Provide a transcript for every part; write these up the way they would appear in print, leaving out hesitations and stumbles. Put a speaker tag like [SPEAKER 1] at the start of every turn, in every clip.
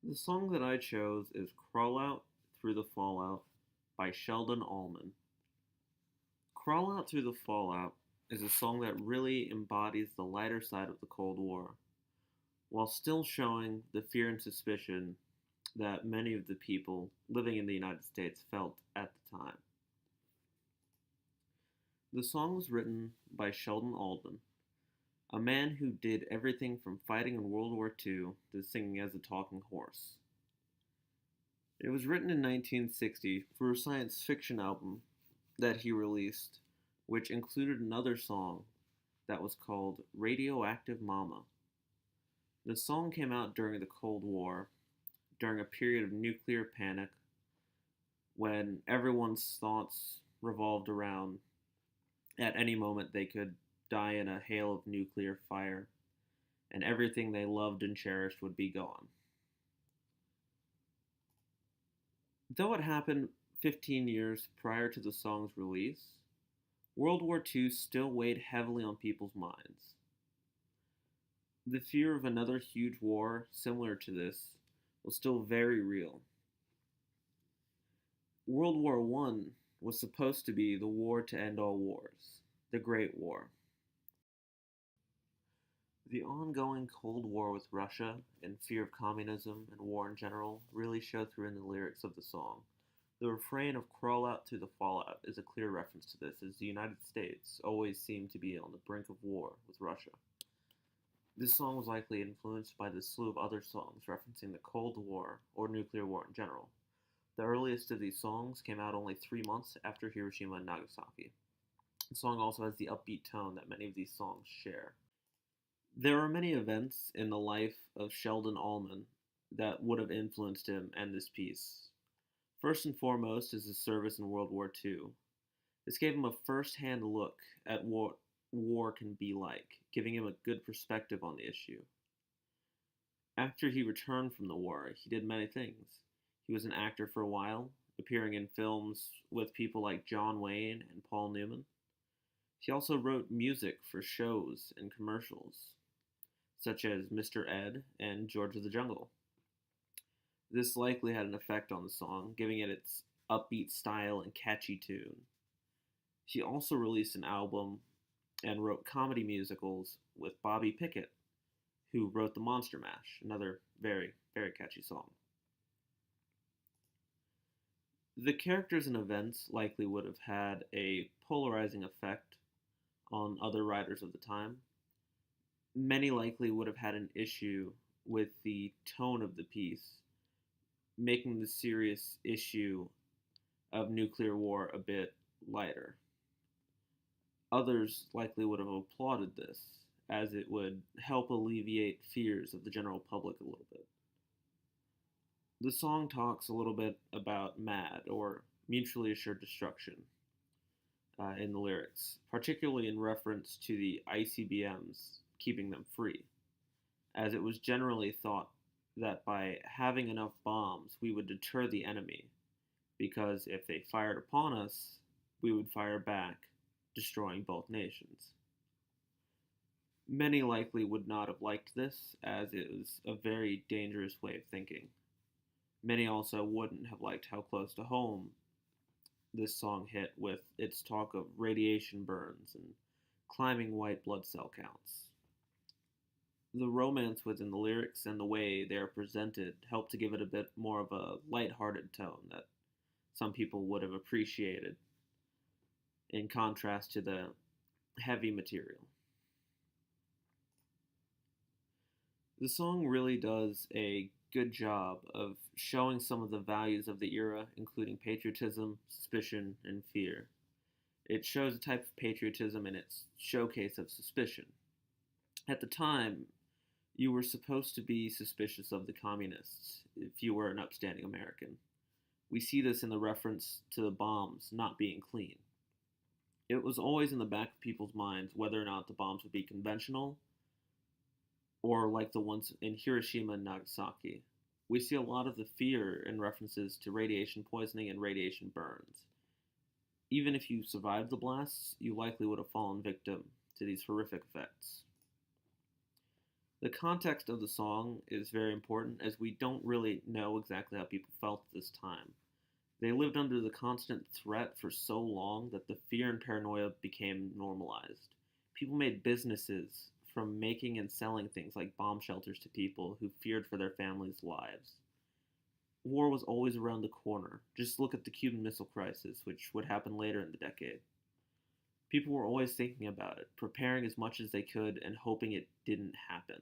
[SPEAKER 1] The song that I chose is Crawl Out Through the Fallout by Sheldon Allman. Crawl Out Through the Fallout is a song that really embodies the lighter side of the Cold War, while still showing the fear and suspicion that many of the people living in the United States felt at the time. The song was written by Sheldon Allman, a man who did everything from fighting in World War II to singing as a talking horse. It was written in 1960 for a science fiction album that he released, which included another song that was called Radioactive Mama. The song came out during the Cold War, during a period of nuclear panic when everyone's thoughts revolved around at any moment they could die in a hail of nuclear fire, and everything they loved and cherished would be gone. Though it happened 15 years prior to the song's release, World War II still weighed heavily on people's minds. The fear of another huge war similar to this was still very real. World War I was supposed to be the war to end all wars, the Great War. The ongoing Cold War with Russia and fear of communism and war in general really show through in the lyrics of the song. The refrain of Crawl Out Through the Fallout is a clear reference to this, as the United States always seemed to be on the brink of war with Russia. This song was likely influenced by the slew of other songs referencing the Cold War or nuclear war in general. The earliest of these songs came out only 3 months after Hiroshima and Nagasaki. The song also has the upbeat tone that many of these songs share. There are many events in the life of Sheldon Allman that would have influenced him and this piece. First and foremost is his service in World War II. This gave him a first hand look at what war can be like, giving him a good perspective on the issue. After he returned from the war, he did many things. He was an actor for a while, appearing in films with people like John Wayne and Paul Newman. He also wrote music for shows and commercials, such as Mr. Ed and George of the Jungle. This likely had an effect on the song, giving it its upbeat style and catchy tune. He also released an album and wrote comedy musicals with Bobby Pickett, who wrote The Monster Mash, another very, very catchy song. The characters and events likely would have had a polarizing effect on other writers of the time. Many likely would have had an issue with the tone of the piece, making the serious issue of nuclear war a bit lighter. Others likely would have applauded this, as it would help alleviate fears of the general public a little bit. The song talks a little bit about MAD, or mutually assured destruction, in the lyrics, particularly in reference to the ICBMs keeping them free, as it was generally thought that by having enough bombs we would deter the enemy, because if they fired upon us, we would fire back, destroying both nations. Many likely would not have liked this, as it was a very dangerous way of thinking. Many also wouldn't have liked how close to home this song hit with its talk of radiation burns and climbing white blood cell counts. The romance within the lyrics and the way they are presented help to give it a bit more of a light-hearted tone that some people would have appreciated, in contrast to the heavy material. The song really does a good job of showing some of the values of the era, including patriotism, suspicion, and fear. It shows a type of patriotism in its showcase of suspicion. At the time, you were supposed to be suspicious of the communists if you were an upstanding American. We see this in the reference to the bombs not being clean. It was always in the back of people's minds whether or not the bombs would be conventional or like the ones in Hiroshima and Nagasaki. We see a lot of the fear in references to radiation poisoning and radiation burns. Even if you survived the blasts, you likely would have fallen victim to these horrific effects. The context of the song is very important as we don't really know exactly how people felt at this time. They lived under the constant threat for so long that the fear and paranoia became normalized. People made businesses from making and selling things like bomb shelters to people who feared for their families' lives. War was always around the corner. Just look at the Cuban Missile Crisis, which would happen later in the decade. People were always thinking about it, preparing as much as they could, and hoping it didn't happen.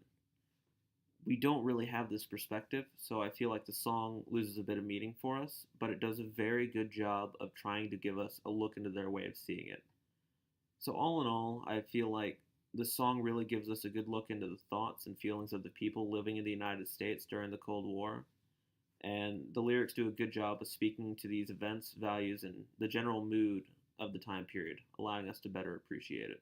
[SPEAKER 1] We don't really have this perspective, so I feel like the song loses a bit of meaning for us, but it does a very good job of trying to give us a look into their way of seeing it. So, all in all, I feel like the song really gives us a good look into the thoughts and feelings of the people living in the United States during the Cold War, and the lyrics do a good job of speaking to these events, values, and the general mood of the time period, allowing us to better appreciate it.